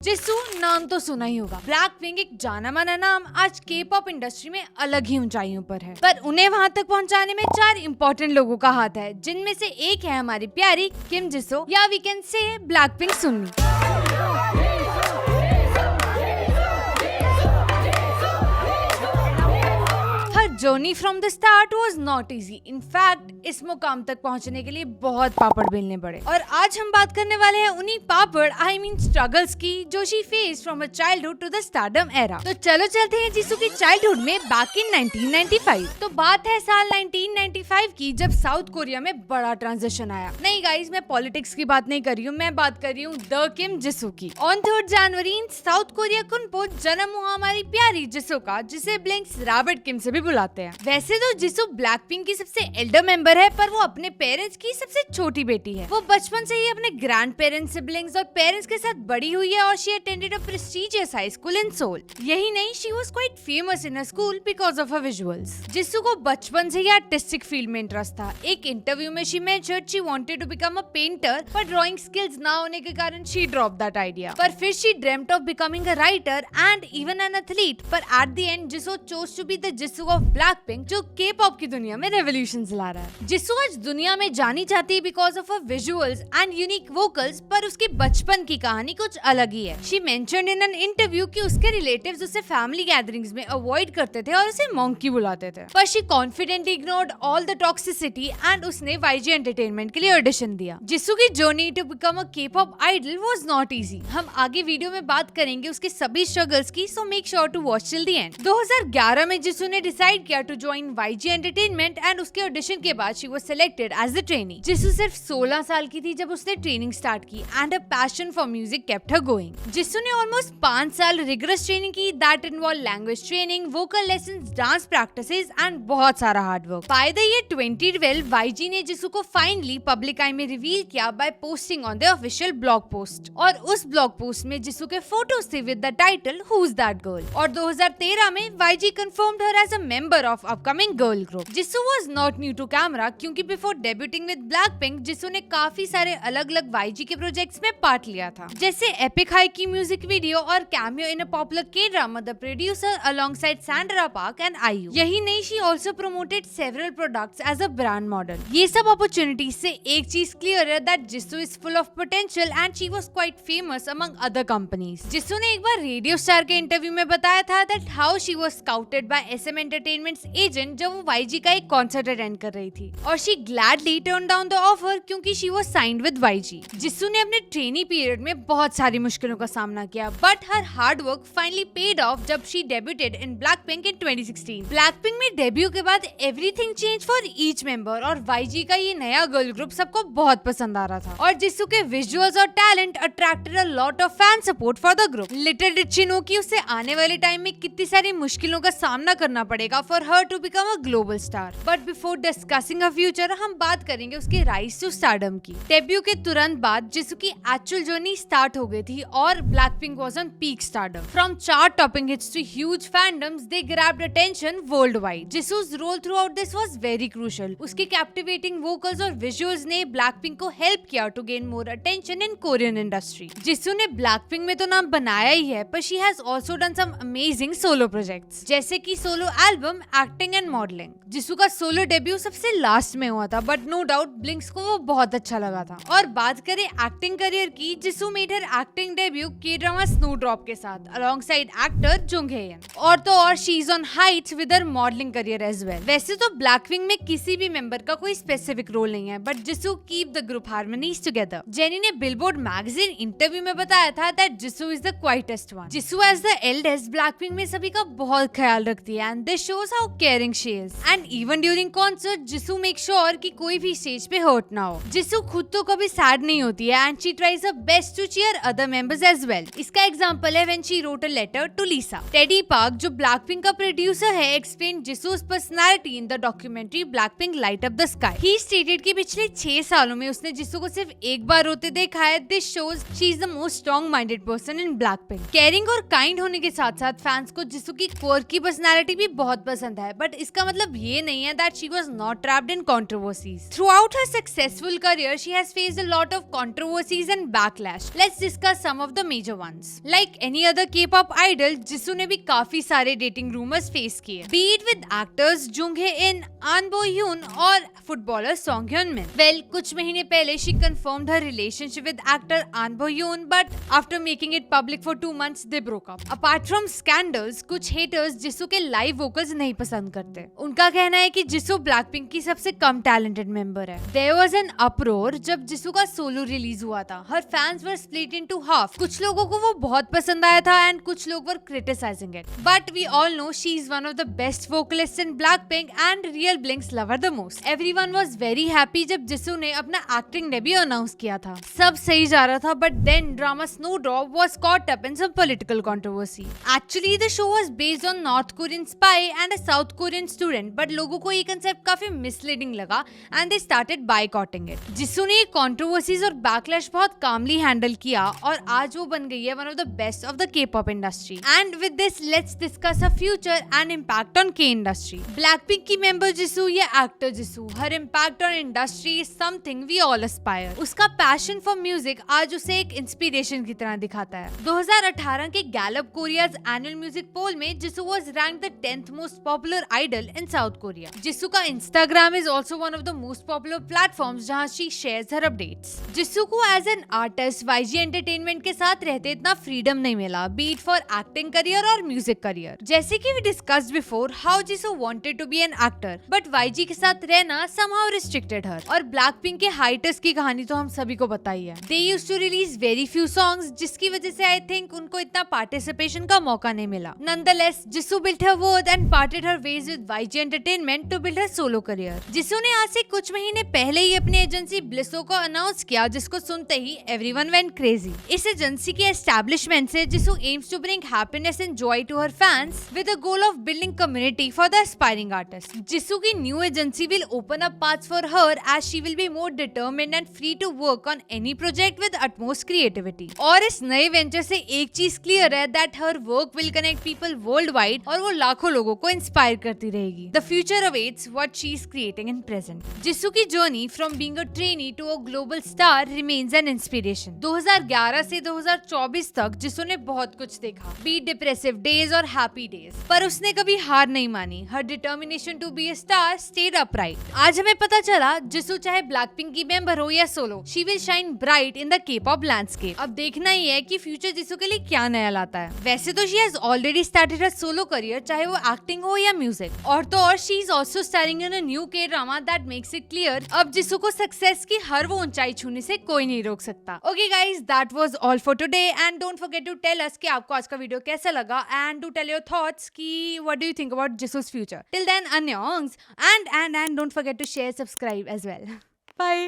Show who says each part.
Speaker 1: जिसू नाम तो सुना ही होगा। ब्लैकपिंक एक जाना माना नाम आज के पॉप इंडस्ट्री में अलग ही ऊंचाइयों पर है, पर उन्हें वहां तक पहुंचाने में 4 इम्पोर्टेंट लोगों का हाथ है, जिनमें से एक है हमारी प्यारी किम जिसो या वी कैन से ब्लैकपिंक सुन्नी। Journey from the start was not easy. In fact इस मुकाम तक पहुंचने के लिए बहुत पापड़ बेलने पड़े, और आज हम बात करने वाले हैं उन्हीं पापड़ आई मीन स्ट्रगल्स की जो she face from a childhood to the stardom era. तो चलो चलते हैं जिसू की चाइल्डहुड में बैक इन 1995। तो बात है साल 1995 की, जब साउथ कोरिया में बड़ा ट्रांजिशन आया। नहीं गाइस, मैं पॉलिटिक्स की बात नहीं कर रही हूँ, मैं बात कर रही हूँ द किम जिसू की। On 3 January in South Korea Gunpo जन्म हुआ हमारी प्यारी जिसू का, जिसे ब्लिंक्स रैबिट किम से भी बुलाते हैं। वैसे तो जिसू ब्लैकपिंक की सबसे एल्डर मेंबर है, पर वो अपने पेरेंट्स की सबसे छोटी बेटी है। वो बचपन से ही अपने ग्रैंड पेरेंट्स, सिबलिंग्स और पेरेंट्स के साथ बड़ी हुई है, और she attended a prestigious high school in Seoul. यही नहीं, she was quite famous in a school because of her visuals. Jisoo को बचपन से ही आर्टिस्टिक फील्ड में इंटरेस्ट था। एक इंटरव्यू में she mentioned she wanted to become a painter, पर ड्राइंग स्किल्स ना होने के कारण शी ड्रॉप दैट आइडिया। पर फिर she dreamed of becoming a writer and even an athlete, पर at the end Jisoo chose to be the Jisoo of Blackpink, जो K pop की दुनिया में रेवोल्यूशन ला रहा है। जिसू आज दुनिया में जानी जाती है because of her visuals and unique vocals, पर उसके बचपन की कहानी कुछ अलग ही है। She mentioned in an interview कि उसके रिलेटिव्स उसे फैमिली गैदरिंग्स में अवॉइड करते थे और उसे मॉन्की बुलाते थे, पर she confidently ignored all the toxicity and उसने वाईजी एंटरटेनमेंट के लिए ऑडिशन दिया। जिसू की journey to become a K pop idol was not easy. हम आगे वीडियो में बात करेंगे उसके सभी स्ट्रगल्स की, so make sure to watch till the end. 2011 में जिसू ने डिसाइड किया to join YG entertainment and उसके ऑडिशन के बाद she was selected as a trainee. Jisoo सिर्फ 16 साल की थी जब उसने ट्रेनिंग स्टार्ट की and a passion for music kept her going. Jisoo ने ऑलमोस्ट 5 साल रिगरस ट्रेनिंग की, that involve language training, vocal lessons, dance practices and बहुत सारा hard work. By the year 2012 YG ने जिसू को फाइनली पब्लिक आई में reveal किया by posting on the official blog post, और उस ब्लॉग पोस्ट में जिसू के फोटोज थे with the title who is that girl. और 2013 में YG confirmed her as a member of upcoming girl group. Jisoo was not new to camera, क्योंकि before debuting with Blackpink Jisoo ने काफी सारे अलग अलग वाईजी के प्रोजेक्ट्स में पार्ट लिया था, जैसे एपिक हाई की म्यूजिक वीडियो और cameo in a popular K drama the producer alongside Sandara Park and IU. यही नहीं, she also promoted several products as a brand model. ये सब अपॉर्चुनिटीज से एक चीज क्लियर है, that Jisoo is full of potential and she was quite famous among other companies. Jisoo ने एक बार रेडियो स्टार के इंटरव्यू में बताया था that how she was scouted by SM Entertainment's agent जब वो वाईजी का एक कॉन्सर्ट अटेंड कर रही थी, और she gladly turn down the offer क्योंकि she was signed with YG. Jisoo ने अपने ट्रेनी पीरियड में बहुत सारी मुश्किलों का सामना किया, but her hard work finally paid off जब she debuted in Blackpink in 2016। Blackpink में डेब्यू के बाद everything change for each member, और वाईजी का ये नया गर्ल ग्रुप सबको बहुत पसंद आ रहा था, और जिसू के विजुअल्स और talent attracted a lot of fan support for the group. Little did she know कि उसे आने वाले टाइम में कितनी सारी मुश्किलों का सामना करना पड़ेगा for her to become a global star. But before discussing a future, हम बात करेंगे उसके राइज टू स्टारडम की। डेब्यू के तुरंत बाद जिसू की एक्चुअल जर्नी स्टार्ट हो गई थी, और Blackpink was on peak stardom. From chart topping hits to huge fandoms, they grabbed attention worldwide. Jisoo's role throughout this was very crucial. उसके कैप्टिवेटिंग वोकल्स और विजुअल्स ने Blackpink को help किया to gain more attention in Korean industry. Jisoo ने Blackpink में तो नाम बनाया ही है, पर she has also done some amazing solo projects, जैसे कि solo album, acting and modelling. जिसू का सोलो डेब्यू सबसे लास्ट में हुआ था, बट नो डाउट ब्लिंक्स को वो बहुत अच्छा लगा था। और बात करें एक्टिंग करियर की, Jisoo made her acting debut के ड्रामा स्नोड्रॉप के साथ अलोंगसाइड एक्टर जुंग हेयन, और तो और she is on heights with her modelling career as well. वैसे तो ब्लैकपिंक में किसी भी मेंबर का कोई स्पेसिफिक रोल नहीं है, but Jisoo keep the group harmonies together. Jennie ने बिलबोर्ड मैगजीन इंटरव्यू में बताया था that Jisoo is the quietest one. Jisoo as the eldest Blackpink में सभी का बहुत ख्याल रखती है, and this shows how caring she is. And even during concert Jisoo make sure कि कोई भी स्टेज पे हर्ट ना हो। जिसू खुद तो कभी सैड नहीं होती है, and she tries her best to cheer other members as well. इसका एग्जांपल है when she wrote a letter to Lisa. Teddy Park, जो ब्लैकपिंक का प्रोड्यूसर है, explain Jisoo's personality in the documentary Blackpink light up the sky. He stated कि पिछले 6 सालों में उसने जिसू को सिर्फ एक बार रोते देखा है। This shows she is the most strong minded person in Blackpink. Caring और काइंड होने के साथ साथ फैंस को जिसू की क्वर्की पर्सनालिटी भी बहुत पसंद है, बट इसका मतलब ये नहीं है that she was not trapped in controversies. Throughout her successful career, she has faced a lot of controversies and backlash. Let's discuss some of the major ones. Like any other K-pop idol, जिसू ने भी काफी सारे dating rumors face किए, be it with actors Jung Hae-in, An Bo-hyun और footballer Song Hyun-min. Well, कुछ महीने पहले she confirmed her relationship with actor An Bo-hyun, but after making it public for 2 months, they broke up. Apart from scandals, कुछ haters जिसू के live vocals नहीं पसंद करते. उनका कहना है कि जिसू ब्लैकपिंक की सबसे कम talented member है. There was an uproar जब जिसू का सोलो रिलीज हुआ था. Her fans were split into half. कुछ लोगों को वो बहुत पसंद आया था and कुछ लोग were criticizing it. But we all know she is one of the best vocalists in Blackpink and real Blinks love her the most. Everyone was very happy जब जिसू ने अपना acting debut अनाउंस किया था. सब सही जा रहा था, but then drama Snowdrop was caught up in some political controversy. Actually, the show was based on North Korean spy and a South Korean student, but लोगों को ये concept काफी misleading लगा and they started boycotting it. जिसू ने ये controversies और backlash बहुत calmly handle किया और आज वो बन गई है one of the best of the K-pop industry. And with this, let's discuss her future and impact on K industry. Blackpink की member जिसू या actor जिसू, her impact on industry is something we all aspire. उसका passion for music आज उसे एक inspiration की तरह दिखाता है. 2018 के Gallup Korea's annual music poll में जिसू was ranked the 10th most popular idol in South Korea. जिसू का Instagram is also one of the most popular platforms जहाँ she shares her updates. जिसू को as an artist YG Entertainment के साथ रहते इतना freedom नहीं मिला, be it for acting career और music career. जैसे कि we discussed before how Jisoo wanted to be an actor, but YG के साथ रहना somehow restricted her. और Blackpink के hiatus की कहानी तो हम सभी को पता ही है. They used to release very few songs जिसकी वजह से I think उनको इतना participation का मौका नहीं मिला. Nonetheless, Jisoo built her worth and parted her ways with YG Entertainment to build her solo career. Jisoo ने आज से कुछ महीने पहले ही अपनी एजेंसी Blisso को अनाउंस किया, जिसको सुनते ही everyone went crazy. इस एजेंसी के establishment से Jisoo aims to bring happiness and joy to her fans with the goal of building community for the aspiring artists. Jisoo की new agency will open up paths for her as she will be more determined and free to work on any project with utmost creativity. और इस नए venture से एक चीज clear है that her work will connect people worldwide और वो लाखों लोगों को इंस्पायर करती रहेगी. The future awaits what she is creating in present. Jisoo की journey from being a trainee to a global star remains an inspiration. 2011 से 2024 तक जिसू ने बहुत कुछ देखा, be it depressive days और happy days, पर उसने कभी हार नहीं मानी. Her determination to be a star stayed upright. आज हमें पता चला जिसू चाहे ब्लैकपिंक की मेंबर हो या solo, she will shine bright in the K-pop landscape. अब देखना ही है कि फ्यूचर जिसू के लिए क्या नया लाता है. वैसे तो she has already started her solo career, चाहे वो एक्टिंग हो या म्यूजिक. और तो और she is also starring in a new K-drama that makes it clear अब जिसू को सक्सेस की हर वो ऊंचाई छूने से कोई नहीं रोक सकता. Okay guys, that was all for today and don't forget to tell us कि आपको आज का वीडियो कैसा लगा and do tell your thoughts कि what do you think about Jisoo's future. Till then, annyeongs and don't forget to share, subscribe as well. Bye.